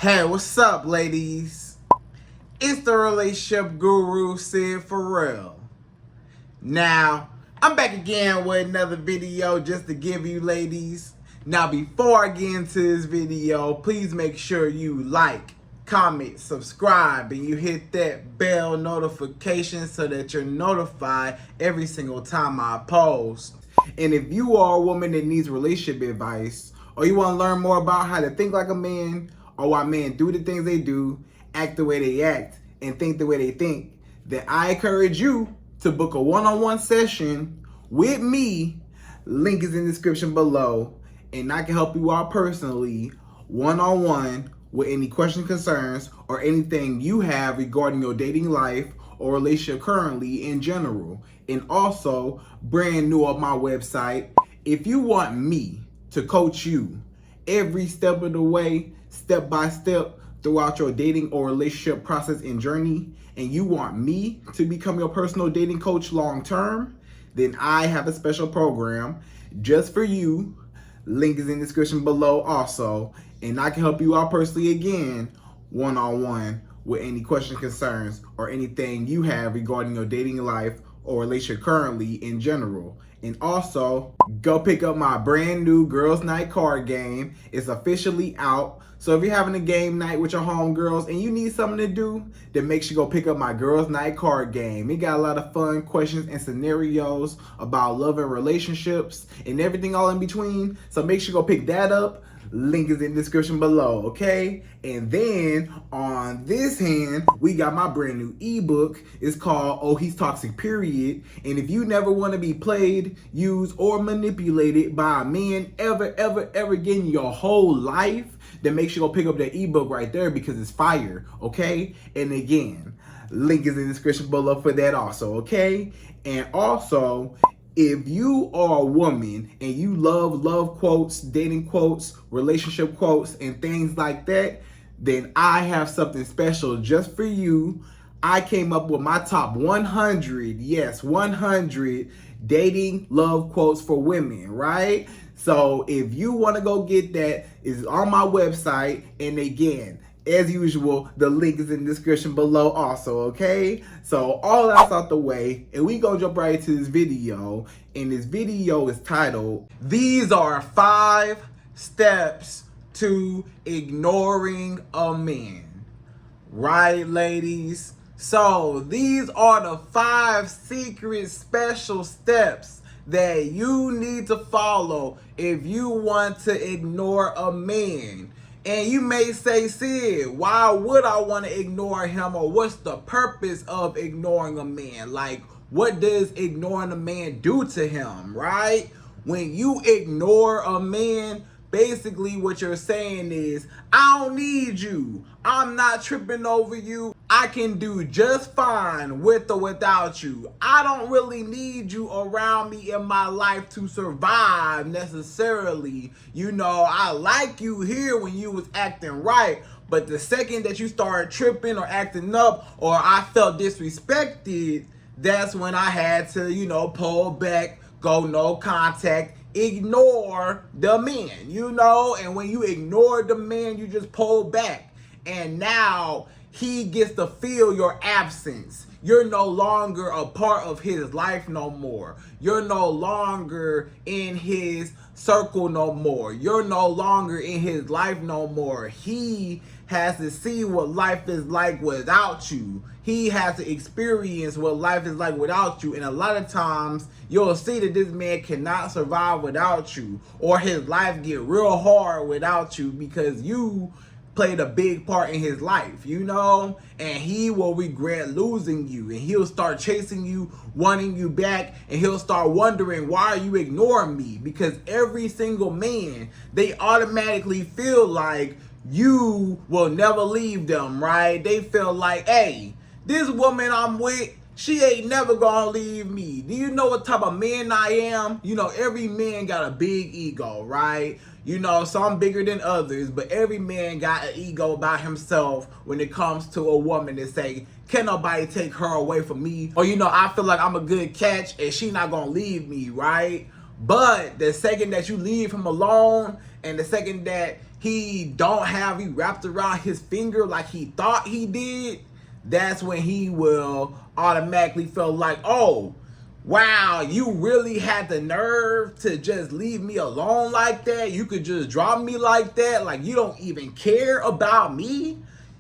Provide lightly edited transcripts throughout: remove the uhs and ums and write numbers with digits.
Hey, what's up, ladies? It's the relationship guru, Sydd Ferrell. Now, I'm back again with another video just to give you ladies. Now, before I get into this video, please make sure you like, comment, subscribe, and you hit that bell notification so that you're notified every single time I post. And if you are a woman that needs relationship advice, or you want to learn more about how to think like a man, or why men do the things they do, act the way they act, and think the way they think, then I encourage you to book a one-on-one session with me. Link is in the description below, and I can help you out personally, one-on-one, with any questions, concerns, or anything you have regarding your dating life or relationship currently in general. And also, brand new on my website, if you want me to coach you every step of the way, step by step, throughout your dating or relationship process and journey, and you want me to become your personal dating coach long term, then I have a special program just for you. Link is in the description below also, and I can help you out personally again, one-on-one, with any questions, concerns, or anything you have regarding your dating life or relationship currently in general. And also, go pick up my brand new Girls Night card game. It's officially out. So if you're having a game night with your homegirls and you need something to do, then make sure you go pick up my Girls Night card game. It got a lot of fun questions and scenarios about love and relationships and everything all in between. So make sure you go pick that up. Link is in the description below, okay? And then on this hand, we got my brand new ebook. It's called Oh He's Toxic, Period. And if you never want to be played, used, or manipulated by a man ever again in your whole life, then make sure you go pick up that ebook right there because it's fire, okay? And again, link is in the description below for that also, okay? And also, if you are a woman and you love quotes, dating quotes, relationship quotes, and things like that, then I have something special just for you. I came up with my top 100, yes, 100 dating love quotes for women, right? So if you want to go get that, it's on my website. And again, as usual, the link is in the description below also, okay? So all that's out the way, and we gonna jump right into this video. And this video is titled, These Are 5 Steps to Ignoring a Man. Right, ladies? So these are the 5 secret special steps that you need to follow if you want to ignore a man. And you may say, Sid, why would I want to ignore him, or what's the purpose of ignoring a man? Like, what does ignoring a man do to him, right? When you ignore a man, basically what you're saying is, I don't need you. I'm not tripping over you. I can do just fine with or without you. I don't really need you around me in my life to survive necessarily. You know, I like you here when you was acting right, but the second that you started tripping or acting up, or I felt disrespected, that's when I had to, you know, pull back, go no contact, ignore the man, you know? And when you ignore the man, you just pull back. And now he gets to feel your absence. You're no longer a part of his life no more. You're no longer in his circle no more. You're no longer in his life no more. He has to see what life is like without you. He has to experience what life is like without you. And a lot of times you'll see that this man cannot survive without you, or his life get real hard without you, because you played a big part in his life, you know? And he will regret losing you, and he'll start chasing you, wanting you back, and he'll start wondering, why are you ignoring me? Because every single man, they automatically feel like you will never leave them, right? They feel like, hey, this woman I'm with, she ain't never gonna leave me. Do you know what type of man I am? You know, every man got a big ego, right? You know, some bigger than others, but every man got an ego about himself when it comes to a woman to say, can nobody take her away from me? Or, you know, I feel like I'm a good catch and she not gonna leave me, right? But the second that you leave him alone, and the second that he don't have you wrapped around his finger like he thought he did, that's when he will automatically feel like, oh, wow, you really had the nerve to just leave me alone like that? You could just drop me like that? Like, you don't even care about me?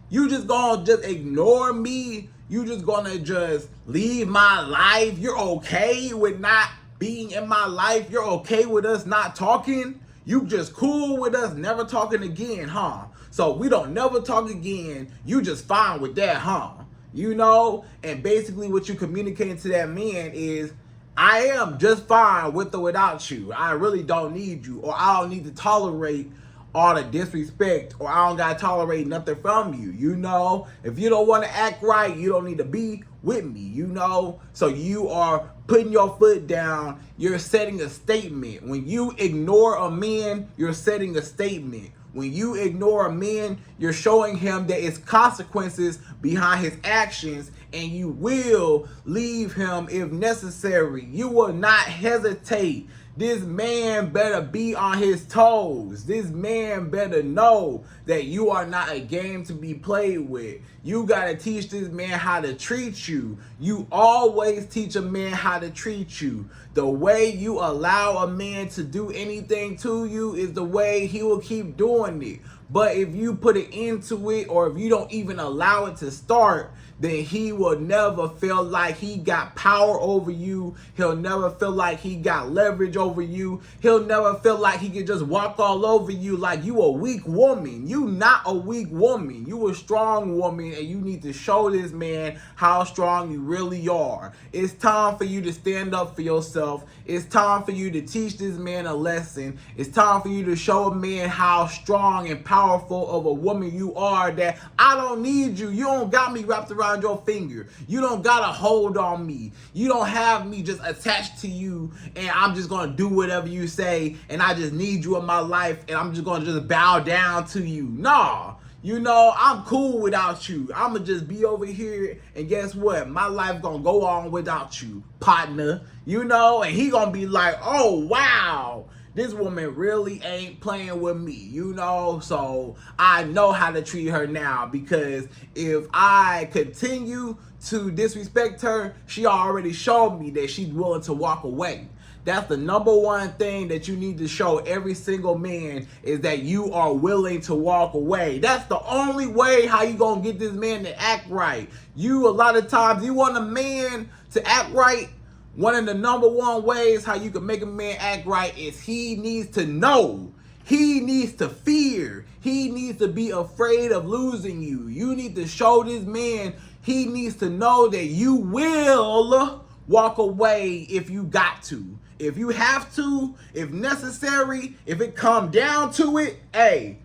You just gonna just ignore me? You just gonna just leave my life? You're okay with not being in my life? You're okay with us not talking? You just cool with us never talking again, huh? So we don't never talk again. You just fine with that, huh? You know? And basically what you communicating to that man is, I am just fine with or without you. I really don't need you, or I don't need to tolerate all the disrespect, or I don't gotta tolerate nothing from you. You know, if you don't want to act right, you don't need to be with me, you know. So you are putting your foot down. You're setting a statement. When you ignore a man, you're setting a statement. When you ignore a man, you're showing him that it's consequences behind his actions, and you will leave him if necessary. You will not hesitate. This man better be on his toes. This man better know that you are not a game to be played with. You gotta teach this man how to treat you. You always teach a man how to treat you. The way you allow a man to do anything to you is the way he will keep doing it. But if you put it into it, or if you don't even allow it to start, then he will never feel like he got power over you. He'll never feel like he got leverage over you. He'll never feel like he can just walk all over you like you a weak woman. You not a weak woman. You a strong woman, and you need to show this man how strong you really are. It's time for you to stand up for yourself. It's time for you to teach this man a lesson. It's time for you to show a man how strong and powerful of a woman you are, that I don't need you. You don't got me wrapped around your finger. You don't got a hold on me. You don't have me just attached to you, and I'm just gonna do whatever you say, and I just need you in my life, and I'm just gonna just bow down to you. Nah. You know, I'm cool without you. I'ma just be over here, and guess what? My life gonna go on without you, partner. You know, and he gonna be like, oh, wow, this woman really ain't playing with me, you know? So I know how to treat her now, because if I continue to disrespect her, she already showed me that she's willing to walk away. That's the number one thing that you need to show every single man, is that you are willing to walk away. That's the only way how you gonna get this man to act right. You, a lot of times, you want a man to act right. One of the number one ways how you can make a man act right is he needs to know. He needs to fear. He needs to be afraid of losing you. You need to show this man, he needs to know that you will walk away if you got to. If you have to, if necessary, if it come down to it, hey,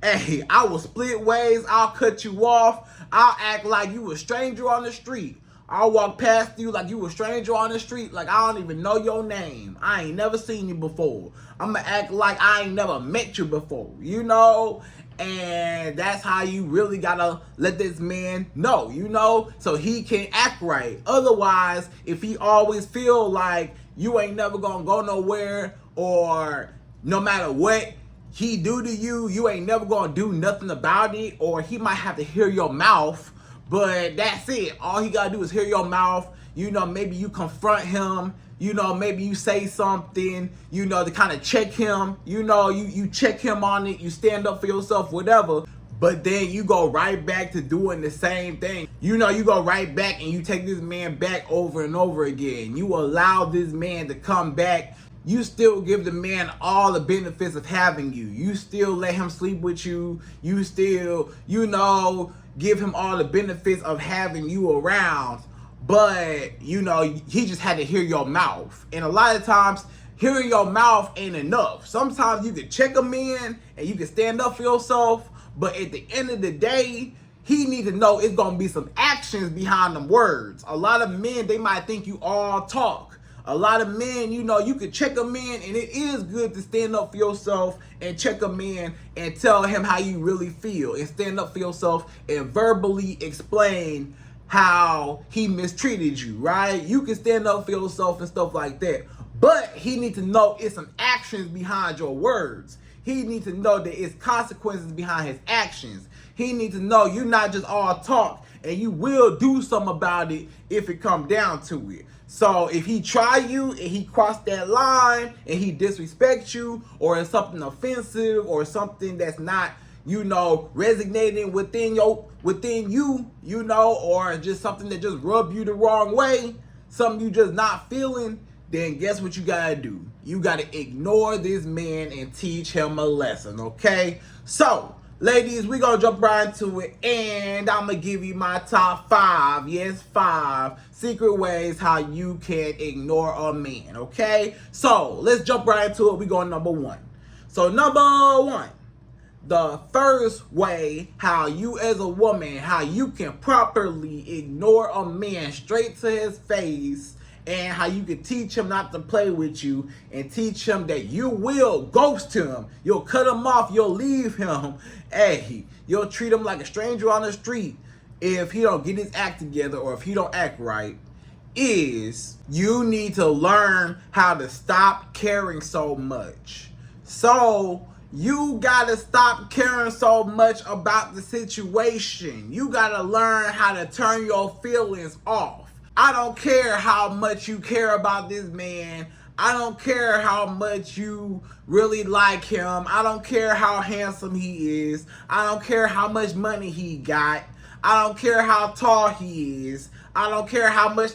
I will split ways. I'll cut you off. I'll act like you a stranger on the street. I'll walk past you like you a stranger on the street, like I don't even know your name. I ain't never seen you before. I'm gonna act like I ain't never met you before, you know? And that's how you really gotta let this man know, you know? So he can act right. Otherwise, if he always feel like you ain't never gonna go nowhere, or no matter what he do to you, you ain't never gonna do nothing about it, or he might have to hear your mouth, but that's it. All he gotta do is hear your mouth. You know, maybe you confront him. You know, maybe you say something, you know, to kind of check him. You know, you check him on it. You stand up for yourself, whatever. But then you go right back to doing the same thing. You know, you go right back and you take this man back over and over again. You allow this man to come back. You still give the man all the benefits of having you. You still let him sleep with you. You still, you know, give him all the benefits of having you around. But, you know, he just had to hear your mouth. And a lot of times, hearing your mouth ain't enough. Sometimes you can check a man and you can stand up for yourself. But at the end of the day, he needs to know it's going to be some actions behind them words. A lot of men, they might think you all talk. A lot of men, you know, you can check a man, and it is good to stand up for yourself and check a man and tell him how you really feel, and stand up for yourself and verbally explain how he mistreated you, right? You can stand up for yourself and stuff like that. But he needs to know it's some actions behind your words. He needs to know that it's consequences behind his actions. He needs to know you're not just all talk, and you will do something about it if it come down to it. So if he try you and he cross that line and he disrespects you, or it's something offensive or something that's not, resonating within you, or just something that just rub you the wrong way, something you just not feeling, then guess what you gotta do? You gotta ignore this man and teach him a lesson, okay? So, ladies, we gonna jump right into it, and I'm gonna give you my top 5, yes, 5 secret ways how you can ignore a man, okay? So, let's jump right into it. We going number 1. So, number 1, the first way how you as a woman, how you can properly ignore a man straight to his face, and how you can teach him not to play with you, and teach him that you will ghost him. You'll cut him off. You'll leave him. Hey, you'll treat him like a stranger on the street if he don't get his act together, or if he don't act right, is you need to learn how to stop caring so much. So you gotta stop caring so much about the situation. You gotta learn how to turn your feelings off. I don't care how much you care about this man. I don't care how much you really like him. I don't care how handsome he is. I don't care how much money he got. I don't care how tall he is. I don't care how many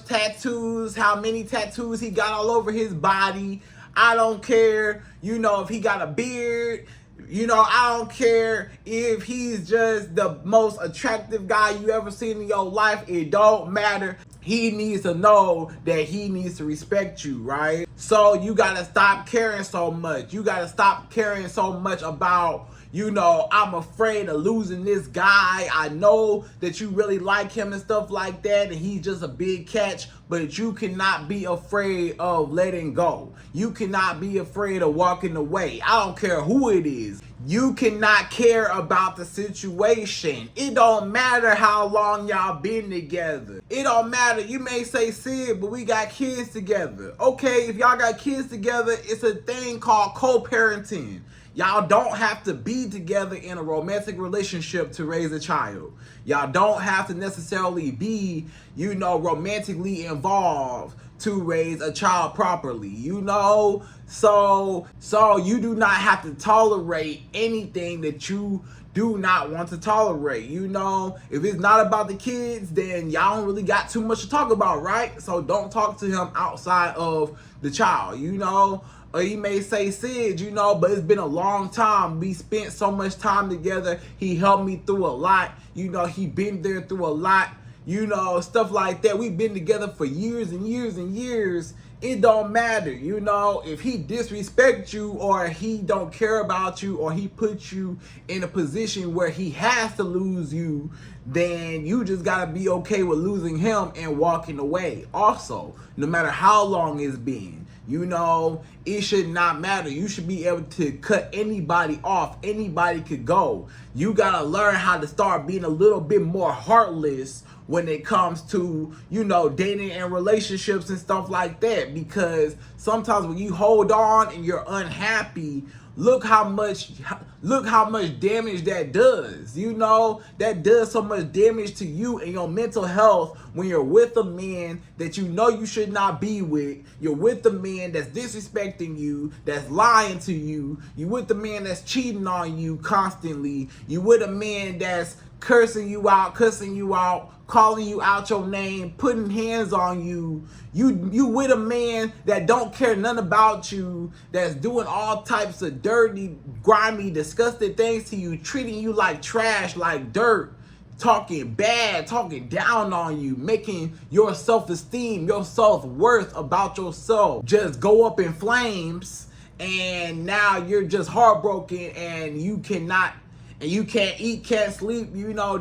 tattoos he got all over his body. I don't care, if he got a beard. I don't care if he's just the most attractive guy you ever seen in your life. It don't matter. He needs to know that he needs to respect you, right? So you gotta stop caring so much. You gotta stop caring so much about, I'm afraid of losing this guy. I know that you really like him and stuff like that, and he's just a big catch, but you cannot be afraid of letting go. You cannot be afraid of walking away. I don't care who it is. You cannot care about the situation. It don't matter how long y'all been together. It don't matter. You may say, Sid, but we got kids together. Okay, if y'all got kids together, it's a thing called co-parenting. Y'all don't have to be together in a romantic relationship to raise a child. Y'all don't have to necessarily be, romantically involved to raise a child properly, So you do not have to tolerate anything that you do not want to tolerate. If it's not about the kids, then y'all don't really got too much to talk about, right? So don't talk to him outside of the child, Or you may say, Sid, but it's been a long time. We spent so much time together. He helped me through a lot. He been there through a lot. Stuff like that. We've been together for years and years and years. It don't matter, if he disrespects you, or he don't care about you, or he puts you in a position where he has to lose you, then you just gotta be okay with losing him and walking away. Also, no matter how long it's been, it should not matter. You should be able to cut anybody off. Anybody could go. You gotta learn how to start being a little bit more heartless when it comes to, dating and relationships and stuff like that. Because sometimes when you hold on and you're unhappy, look how much damage that does. That does so much damage to you and your mental health when you're with a man that you should not be with. You're with a man that's disrespecting you, that's lying to you. You're with a man that's cheating on you constantly. You're with a man that's cursing you out, calling you out your name, putting hands on you. You with a man that don't care none about you, that's doing all types of dirty, grimy, disgusting things to you, treating you like trash, like dirt, talking bad, talking down on you, making your self-esteem, your self-worth about yourself just go up in flames, and now you're just heartbroken, and you can't eat, can't sleep.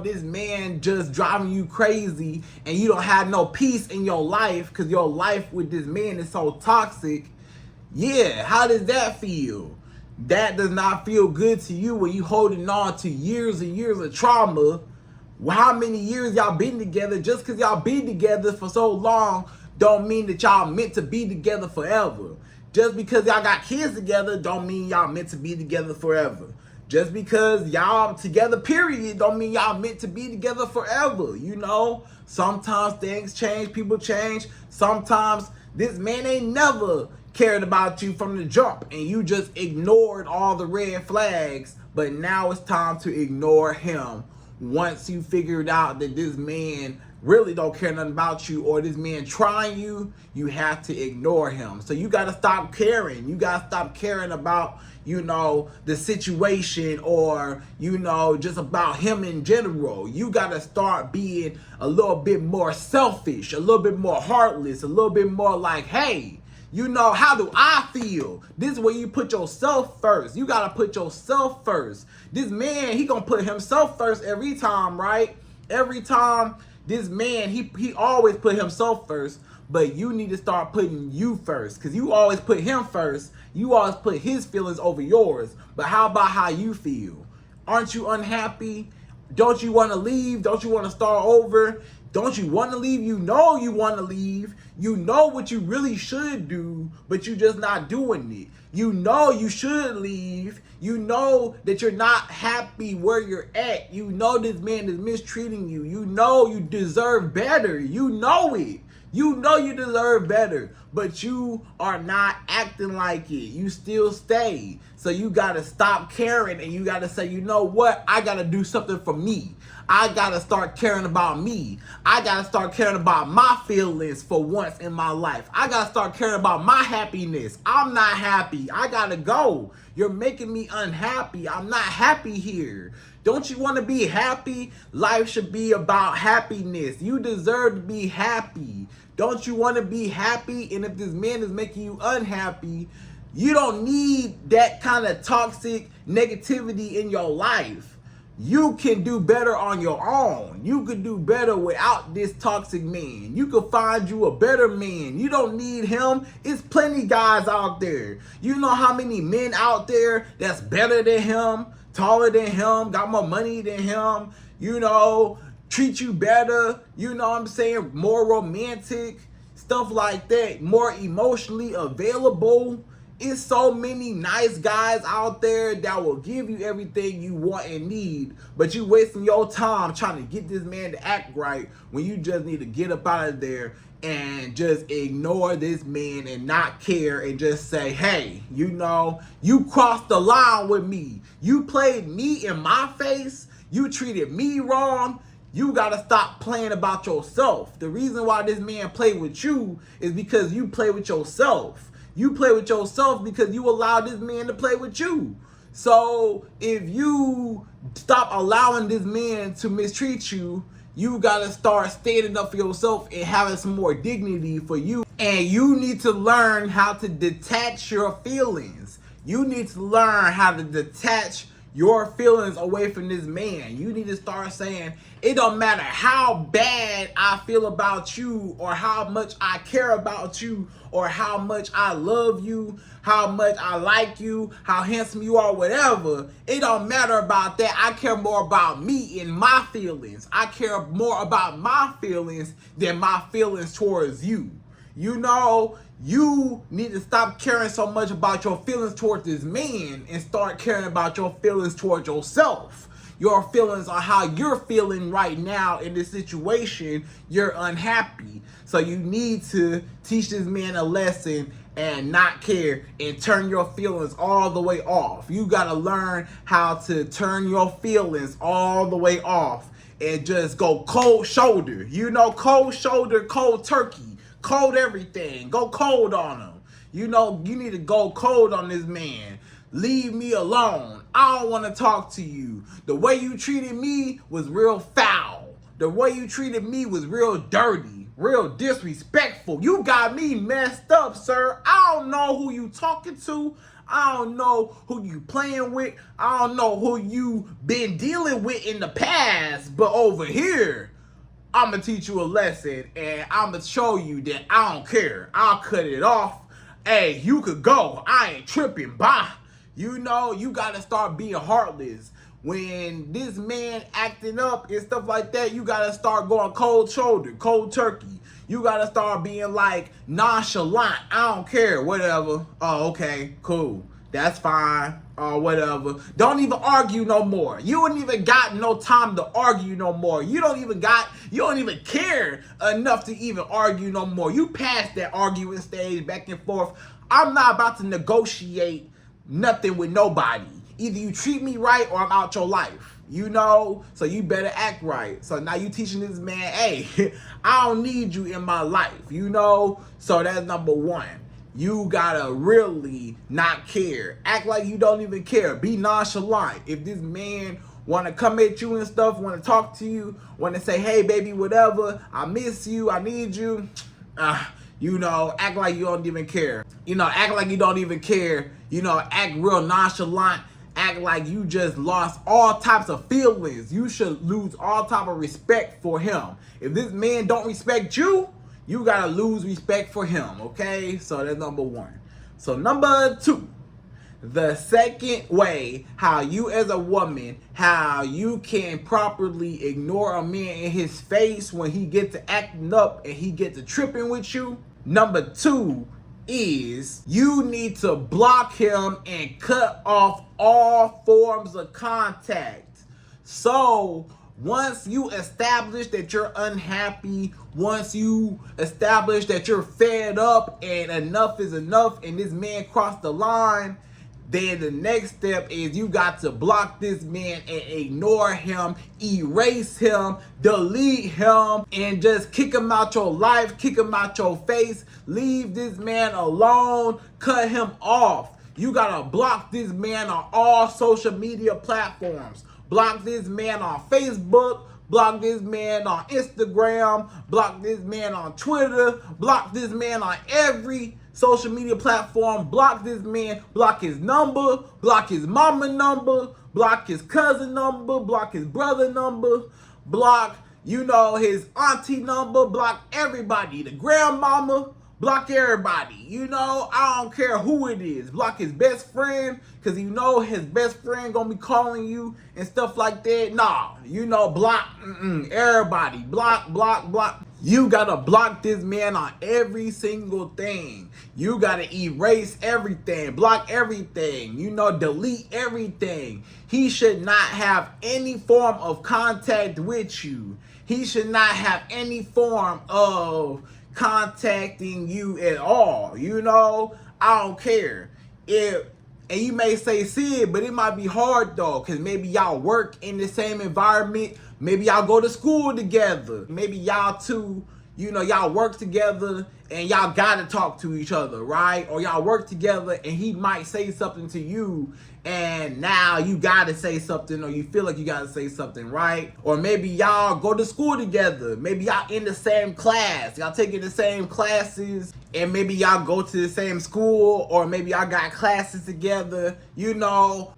This man just driving you crazy, and you don't have no peace in your life because your life with this man is so toxic. Yeah, how does that feel? That does not feel good to you when you holding on to years and years of trauma. Well, how many years y'all been together? Just because y'all been together for so long don't mean that y'all meant to be together forever. Just because y'all got kids together don't mean y'all meant to be together forever. Just because y'all together, period, don't mean y'all meant to be together forever. You know, sometimes things change, people change. Sometimes this man ain't never cared about you from the jump and you just ignored all the red flags. But now it's time to ignore him once you figured out that this man really don't care nothing about you, or this man trying you, you have to ignore him. So you got to stop caring. You got to stop caring about, you know, the situation, or, you know, just about him in general. You got to start being a little bit more selfish, a little bit more heartless, a little bit more like, hey, you know, how do I feel? This is where you put yourself first. You got to put yourself first. This man, he going to put himself first every time, right? Every time. This man, he always put himself first, but you need to start putting you first, because you always put him first. You always put his feelings over yours. But how about how you feel? Aren't you unhappy? Don't you want to leave? Don't you want to start over? Don't you want to leave? You know you want to leave. You know what you really should do, but you just not doing it. You know you should leave. You know that you're not happy where you're at. You know this man is mistreating you. You know you deserve better. You know it. You know you deserve better, but you are not acting like it. You still stay. So you got to stop caring, and you got to say, you know what? I got to do something for me. I got to start caring about me. I got to start caring about my feelings for once in my life. I got to start caring about my happiness. I'm not happy. I got to go. You're making me unhappy. I'm not happy here. Don't you want to be happy? Life should be about happiness. You deserve to be happy. Don't you want to be happy? And if this man is making you unhappy, you don't need that kind of toxic negativity in your life. You can do better on your own. You could do better without this toxic man. You could find you a better man. You don't need him. It's plenty guys out there. You know how many men out there that's better than him, taller than him, got more money than him, you know, treat you better, you know what I'm saying, more romantic, stuff like that, more emotionally available. It's so many nice guys out there that will give you everything you want and need, but you wasting your time trying to get this man to act right when you just need to get up out of there and just ignore this man and not care and just say, hey, you know, you crossed the line with me. You played me in my face. You treated me wrong. You got to stop playing about yourself. The reason why this man played with you is because you play with yourself. You play with yourself because you allowed this man to play with you. So if you stop allowing this man to mistreat you, you got to start standing up for yourself and having some more dignity for you. And you need to learn how to detach your feelings. You need to learn how to detach your feelings away from this man. You need to start saying, it don't matter how bad I feel about you, or how much I care about you, or how much I love you, how much I like you, how handsome you are, whatever. It don't matter about that. I care more about me and my feelings. I care more about my feelings than my feelings towards you. You know, you need to stop caring so much about your feelings towards this man and start caring about your feelings towards yourself. Your feelings are how you're feeling right now in this situation. You're unhappy. So you need to teach this man a lesson and not care and turn your feelings all the way off. You got to learn how to turn your feelings all the way off and just go cold shoulder. You know, cold shoulder, cold turkey. Cold everything. Go cold on him. You know, you need to go cold on this man. Leave me alone. I don't want to talk to you. The way you treated me was real foul. The way you treated me was real dirty, real disrespectful. You got me messed up, sir. I don't know who you talking to. I don't know who you playing with. I don't know who you been dealing with in the past. But over here, I'm going to teach you a lesson, and I'm going to show you that I don't care. I'll cut it off. Hey, you could go. I ain't tripping. Bye. You know, you got to start being heartless. when this man acting up and stuff like that, you gotta start going cold shoulder, cold turkey. You gotta start being like nonchalant. I don't care, whatever. Oh, okay, cool. That's fine. Or whatever. Don't even argue no more. You ain't even got no time to argue no more. You don't even care enough to even argue no more. You past that arguing stage back and forth. I'm not about to negotiate nothing with nobody. Either you treat me right or I'm out your life. So you better act right. So now you teaching this man, hey, I don't need you in my life, So that's number one. You gotta really not care. Act like you don't even care. Be nonchalant. If this man wanna come at you and stuff, wanna talk to you, wanna say, hey baby, whatever, I miss you, I need you, act like you don't even care. Act like you don't even care. Act real nonchalant. Act like you just lost all types of feelings. You should lose all type of respect for him. If this man don't respect you, you gotta lose respect for him, okay? So that's number one. So number two, the second way how you as a woman, how you can properly ignore a man in his face when he gets to acting up and he gets to tripping with you. Number two is you need to block him and cut off all forms of contact. So once you establish that you're unhappy, once you establish that you're fed up and enough is enough and this man crossed the line, then the next step is you got to block this man and ignore him, erase him, delete him, and just kick him out your life, kick him out your face, leave this man alone, cut him off. You gotta block this man on all social media platforms. Block this man on Facebook, block this man on Instagram, block this man on Twitter, block this man on every social media platform. Block this man, block his number, block his mama number, block his cousin number, block his brother number, block, his auntie number, block everybody, the grandmama, block everybody. I don't care who it is. Block his best friend, because his best friend gonna be calling you and stuff like that. Nah, block everybody. Block. You gotta block this man on every single thing. You gotta erase everything, block everything, delete everything. He should not have any form of contact with you. He should not have any form of contacting you at all. I don't care. And you may say, Sid, but it might be hard though, because maybe y'all work in the same environment. Maybe y'all go to school together. Maybe y'all two, y'all work together and y'all gotta talk to each other, right? Or y'all work together and he might say something to you and now you gotta say something, or you feel like you gotta say something, right? Or maybe y'all go to school together. Maybe y'all in the same class. Y'all taking the same classes, and maybe y'all go to the same school, or maybe y'all got classes together,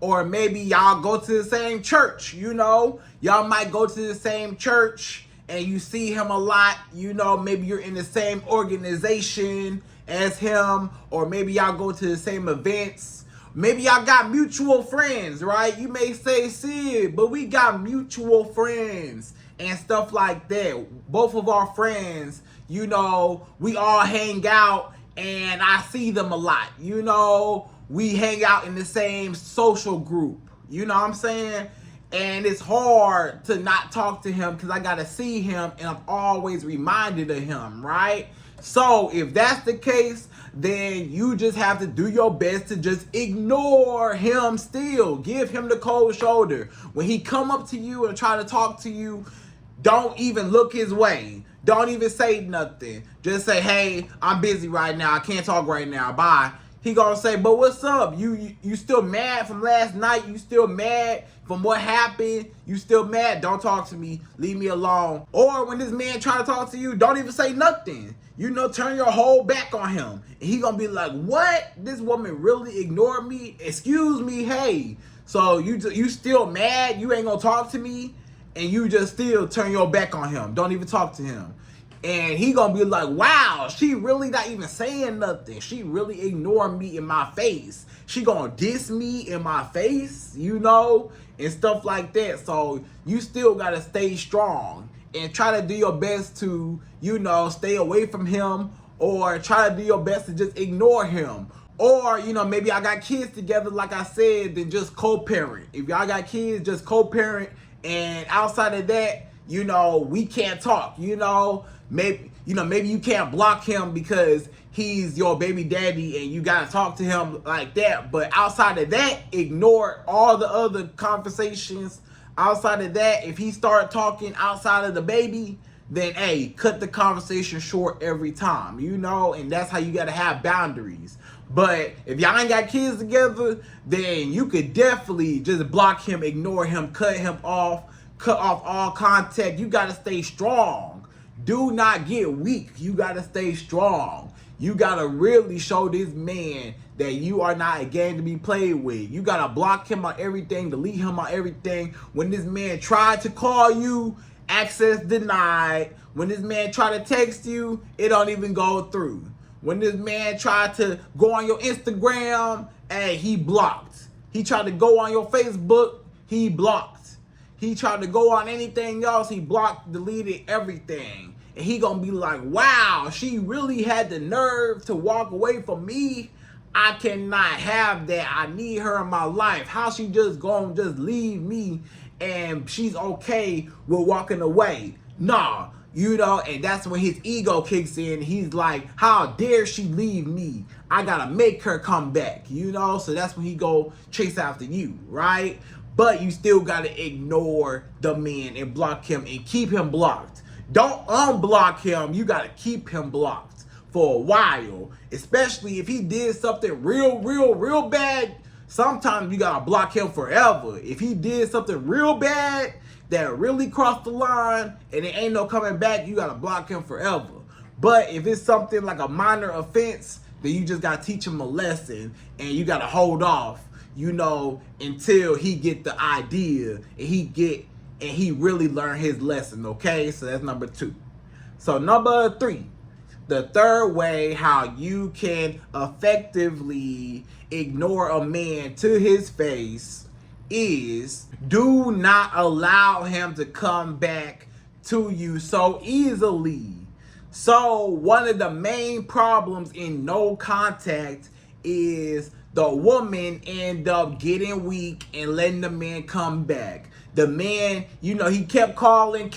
or maybe y'all go to the same church, y'all might go to the same church and you see him a lot, maybe you're in the same organization as him, or maybe y'all go to the same events. Maybe y'all got mutual friends, right? You may say, Sid, but we got mutual friends and stuff like that. Both of our friends, we all hang out and I see them a lot. We hang out in the same social group. You know what I'm saying? And it's hard to not talk to him because I got to see him and I'm always reminded of him, right? So if that's the case, then you just have to do your best to just ignore him still. Give him the cold shoulder. When he come up to you and try to talk to you, don't even look his way. Don't even say nothing. Just say, hey, I'm busy right now. I can't talk right now. Bye. He gonna say, but what's up? You still mad from last night? You still mad from what happened? You still mad? Don't talk to me. Leave me alone. Or when this man try to talk to you, don't even say nothing. Turn your whole back on him. And he gonna be like, what? This woman really ignored me? Excuse me, hey. So you still mad? You ain't gonna talk to me? And you just still turn your back on him. Don't even talk to him. And he gonna be like, wow, she really not even saying nothing. She really ignoring me in my face. She gonna diss me in my face, you know, and stuff like that. So you still gotta stay strong and try to do your best to, you know, stay away from him, or try to do your best to just ignore him. Or, you know, maybe I got kids together, like I said, then just co-parent. If y'all got kids, just co-parent. And outside of that, you know, we can't talk, you know. Maybe you can't block him because he's your baby daddy and you gotta talk to him like that. But outside of that, ignore all the other conversations. Outside of that, if he start talking outside of the baby, then hey, cut the conversation short every time, you know. And that's how you gotta have boundaries. But if y'all ain't got kids together, then you could definitely just block him, ignore him, cut off all contact. You gotta stay strong. Do not get weak. You gotta stay strong. You gotta really show this man that you are not a game to be played with. You gotta block him on everything, delete him on everything. When this man tried to call you, access denied. When this man tried to text you, it don't even go through. When this man tried to go on your Instagram, hey, he blocked. He tried to go on your Facebook, he blocked. He tried to go on anything else, he blocked, deleted everything. And he gonna be like, wow, she really had the nerve to walk away from me. I cannot have that. I need her in my life. How she just gonna just leave me and she's okay with walking away? Nah. You know, and that's when his ego kicks in. He's like, how dare she leave me? I gotta make her come back, you know? So that's when he go chase after you, right? But you still gotta ignore the man and block him and keep him blocked. Don't unblock him. You gotta keep him blocked for a while. Especially if he did something real bad. Sometimes you gotta block him forever. If he did something real bad that really crossed the line and it ain't no coming back, you gotta block him forever. But if it's something like a minor offense, then you just gotta teach him a lesson and you gotta hold off, you know, until he get the idea and he really learn his lesson, okay? So that's number 2. So number 3, the third way how you can effectively ignore a man to his face is do not allow him to come back to you so easily. So one of the main problems in no contact is the woman end up getting weak and letting the man come back. The man, you know, he kept calling,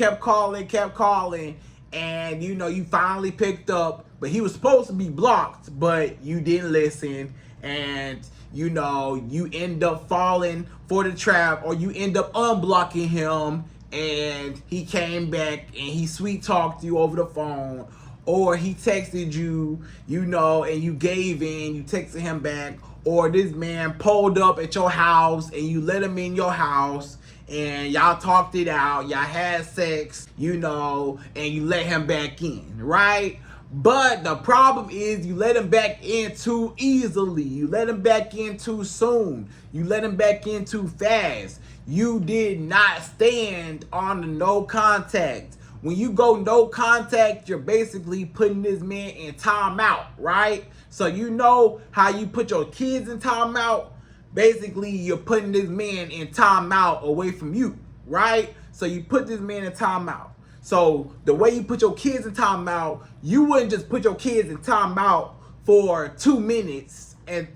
and you know, you finally picked up, but he was supposed to be blocked, but you didn't listen, and you know, you end up falling for the trap, or you end up unblocking him and he came back and he sweet talked you over the phone, or he texted you, you know, and you gave in, you texted him back, or this man pulled up at your house and you let him in your house and y'all talked it out, y'all had sex, you know, and you let him back in, right? But the problem is you let him back in too easily. You let him back in too soon. You let him back in too fast. You did not stand on the no contact. When you go no contact, you're basically putting this man in timeout, right? So you know how you put your kids in timeout? Basically, you're putting this man in timeout away from you, right? So you put this man in timeout. So the way you put your kids in timeout, you wouldn't just put your kids in timeout for 2 minutes, and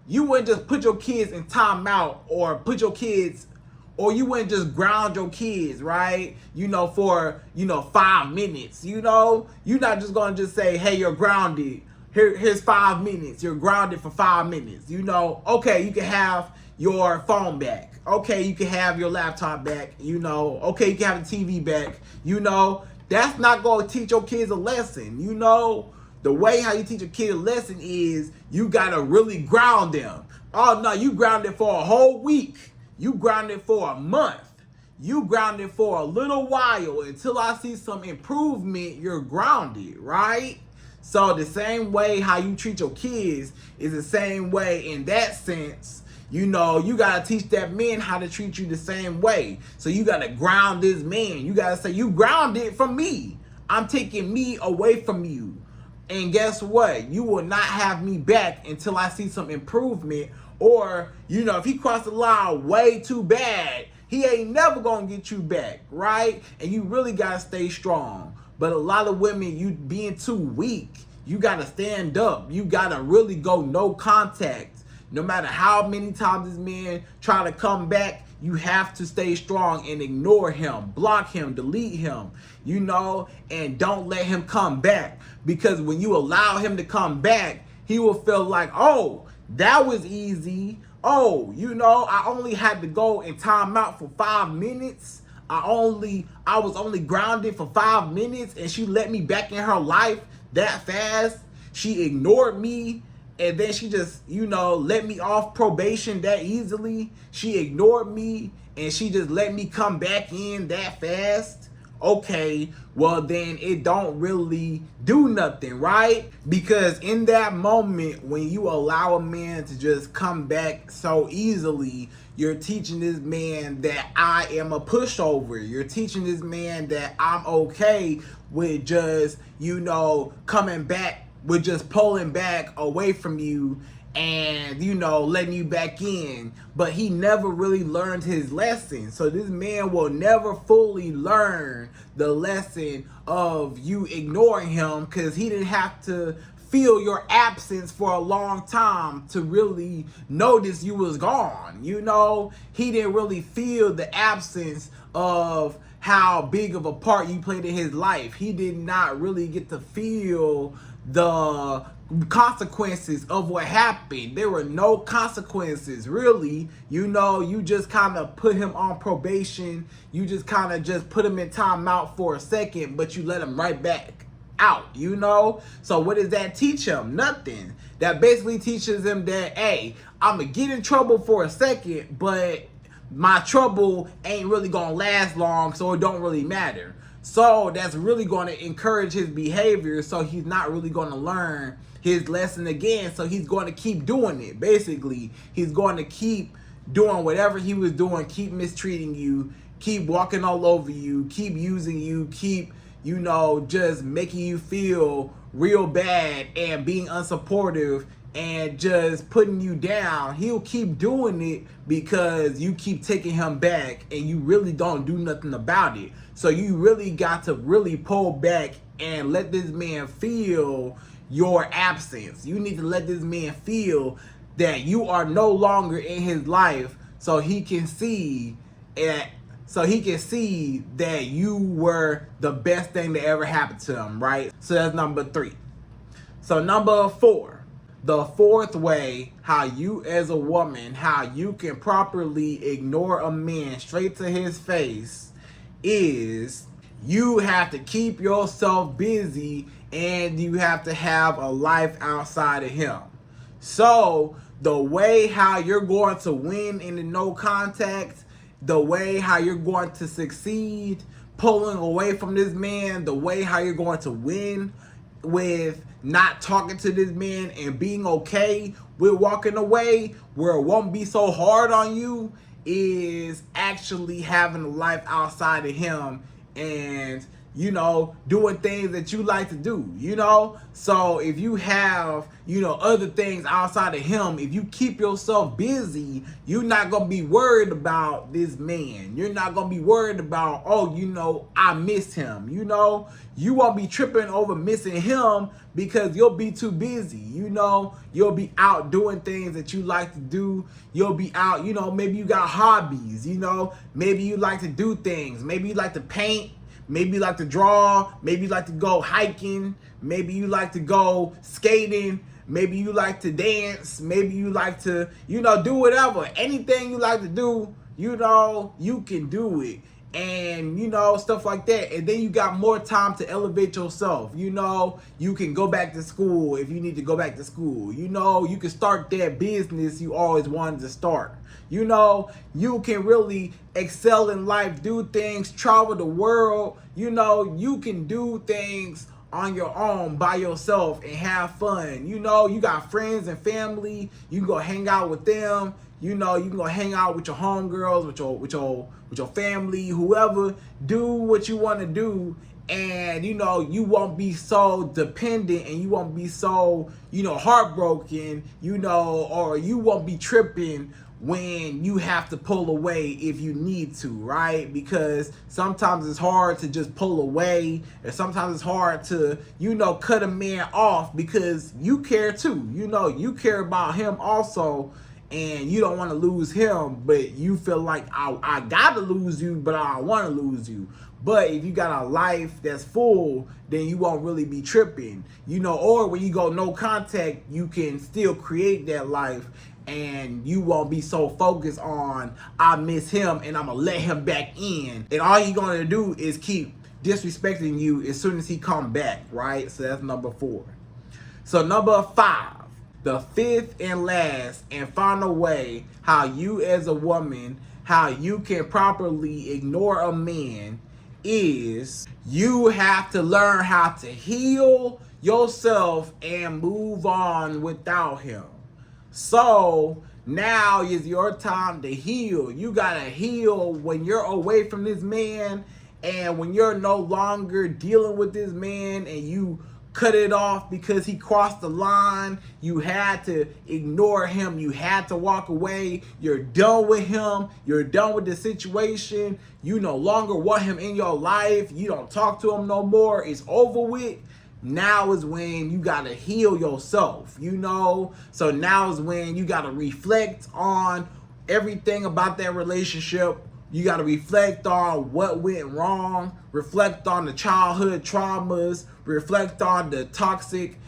you wouldn't just put your kids in timeout or you wouldn't just ground your kids, right? You know, for, 5 minutes, you know? You're not just gonna just say, hey, you're grounded. Here's 5 minutes. You're grounded for 5 minutes, you know? Okay, you can have your phone back. Okay, you can have your laptop back, you know. Okay, you can have the TV back, you know. That's not going to teach your kids a lesson, you know. The way how you teach a kid a lesson is you got to really ground them. Oh, no, you grounded for a whole week. You grounded for a month. You grounded for a little while. Until I see some improvement, you're grounded, right? So the same way how you treat your kids is the same way in that sense. You know, you got to teach that man how to treat you the same way. So you got to ground this man. You got to say, you grounded from me. I'm taking me away from you. And guess what? You will not have me back until I see some improvement. Or, if he crossed the line way too bad, he ain't never gonna get you back, right? And you really gotta stay strong. But a lot of women, you being too weak, you gotta stand up. You gotta really go no contact. No matter how many times this man try to come back, you have to stay strong and ignore him, block him, delete him, and don't let him come back. Because when you allow him to come back, he will feel like, oh, that was easy. Oh, I only had to go and time out for 5 minutes. I was only grounded for 5 minutes and she let me back in her life that fast. She ignored me. And then she just, let me off probation that easily. She ignored me and she just let me come back in that fast. Okay, well then it don't really do nothing, right? Because in that moment, when you allow a man to just come back so easily, you're teaching this man that I am a pushover. You're teaching this man that I'm okay with just, coming back, with just pulling back away from you and, letting you back in. But he never really learned his lesson. So this man will never fully learn the lesson of you ignoring him, because he didn't have to feel your absence for a long time to really notice you was gone. He didn't really feel the absence of how big of a part you played in his life. He did not really get to feel the consequences of what happened. There were no consequences, really. You just kind of put him on probation. You just kind of just put him in timeout for a second, but you let him right back out, So what does that teach him? Nothing. That basically teaches him that, hey, I'm going to get in trouble for a second, but my trouble ain't really going to last long, so it don't really matter. So that's really going to encourage his behavior, so he's not really going to learn his lesson again. So he's going to keep doing it. Basically, he's going to keep doing whatever he was doing, keep mistreating you, keep walking all over you, keep using you, keep, just making you feel real bad and being unsupportive and just putting you down. He'll keep doing it because you keep taking him back and you really don't do nothing about it. So you really got to really pull back and let this man feel your absence. You need to let this man feel that you are no longer in his life, so he can see that you were the best thing that ever happened to him, right? So that's number 3. So number 4, the fourth way how you as a woman, how you can properly ignore a man straight to his face is you have to keep yourself busy and you have to have a life outside of him. So the way how you're going to win in the no contact, the way how you're going to succeed pulling away from this man, the way how you're going to win with not talking to this man and being okay with walking away, where it won't be so hard on you, is actually having a life outside of him and doing things that you like to do, So if you have, other things outside of him, if you keep yourself busy, you're not going to be worried about this man. You're not going to be worried about, I miss him. You won't be tripping over missing him because you'll be too busy. You'll be out doing things that you like to do. You'll be out, maybe you got hobbies, maybe you like to do things. Maybe you like to paint. Maybe you like to draw. Maybe you like to go hiking. Maybe you like to go skating. Maybe you like to dance. Maybe you like to, do whatever. Anything you like to do, you can do it. And, stuff like that. And then you got more time to elevate yourself. You can go back to school if you need to go back to school. You can start that business you always wanted to start. You can really excel in life, do things, travel the world. You can do things on your own by yourself and have fun. You got friends and family. You can go hang out with them. You can go hang out with your homegirls, with your family, whoever. Do what you want to do And, you know, you won't be so dependent and you won't be so, you know, heartbroken, you know, or you won't be tripping when you have to pull away if you need to, right? Because sometimes it's hard to just pull away, and sometimes it's hard to, you know, cut a man off because you care too. You know, you care about him also, and you don't want to lose him, but you feel like I gotta lose you, but I don't want to lose you. But if you got a life that's full, then you won't really be tripping, you know. Or when you go no contact, you can still create that life, and you won't be so focused on I miss him and I'm gonna let him back in, and all you're gonna do is keep disrespecting you as soon as he come back, right? So that's number 4. So number 5. The 5th and last and final way how you as a woman, how you can properly ignore a man is you have to learn how to heal yourself and move on without him. So now is your time to heal. You gotta heal when you're away from this man, and when you're no longer dealing with this man and you cut it off because he crossed the line. You had to ignore him. You had to walk away. You're done with him. You're done with the situation. You no longer want him in your life. You don't talk to him no more. It's over with. Now is when you gotta heal yourself, you know? So now is when you gotta reflect on everything about that relationship. You got to reflect on what went wrong, reflect on the childhood traumas, reflect on the toxic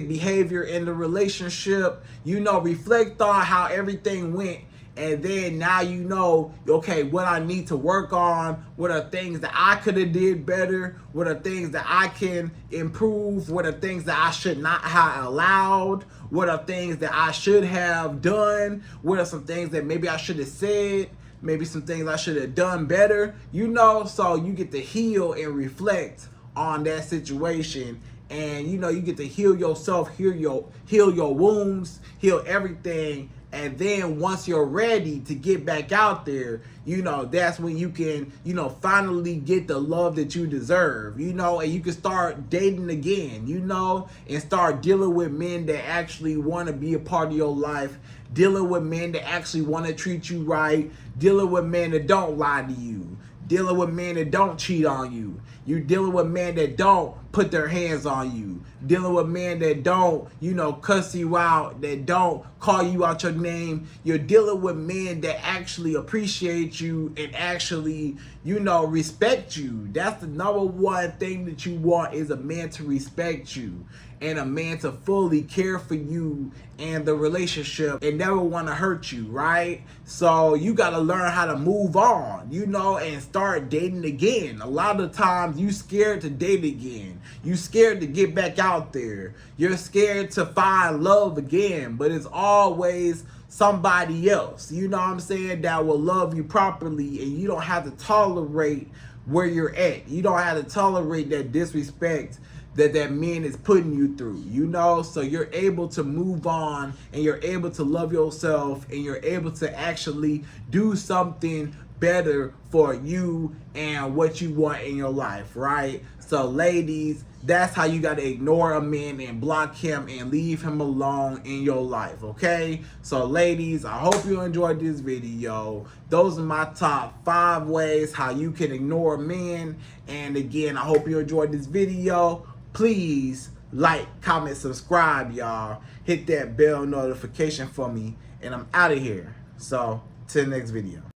behavior in the relationship, you know, reflect on how everything went. And then now you know, okay, what I need to work on, what are things that I could have did better, what are things that I can improve, what are things that I should not have allowed, what are things that I should have done, what are some things that maybe I should have said, maybe some things I should have done better, you know. So you get to heal and reflect on that situation, and you know, you get to heal yourself, heal your wounds, heal everything. And then once you're ready to get back out there, you know, that's when you can, you know, finally get the love that you deserve, you know, and you can start dating again, you know, and start dealing with men that actually want to be a part of your life, dealing with men that actually want to treat you right, dealing with men that don't lie to you, dealing with men that don't cheat on you. You're dealing with men that don't put their hands on you. Dealing with men that don't, you know, cuss you out, that don't call you out your name. You're dealing with men that actually appreciate you and actually, you know, respect you. That's the number one thing that you want, is a man to respect you and a man to fully care for you and the relationship and never want to hurt you, right? So you got to learn how to move on, you know, and start dating again. A lot of times you scared to date again. You scared to get back out there. You're scared to find love again, but it's always somebody else, you know what I'm saying, that will love you properly, and you don't have to tolerate where you're at. You don't have to tolerate that disrespect that man is putting you through, you know. So you're able to move on, and you're able to love yourself, and you're able to actually do something better for you and what you want in your life, right? So ladies, that's how you got to ignore a man and block him and leave him alone in your life, okay? So ladies, I hope you enjoyed this video. Those are my top 5 ways how you can ignore a man. And again, I hope you enjoyed this video. Please like, comment, subscribe, y'all. Hit that bell notification for me, and I'm out of here. So till the next video.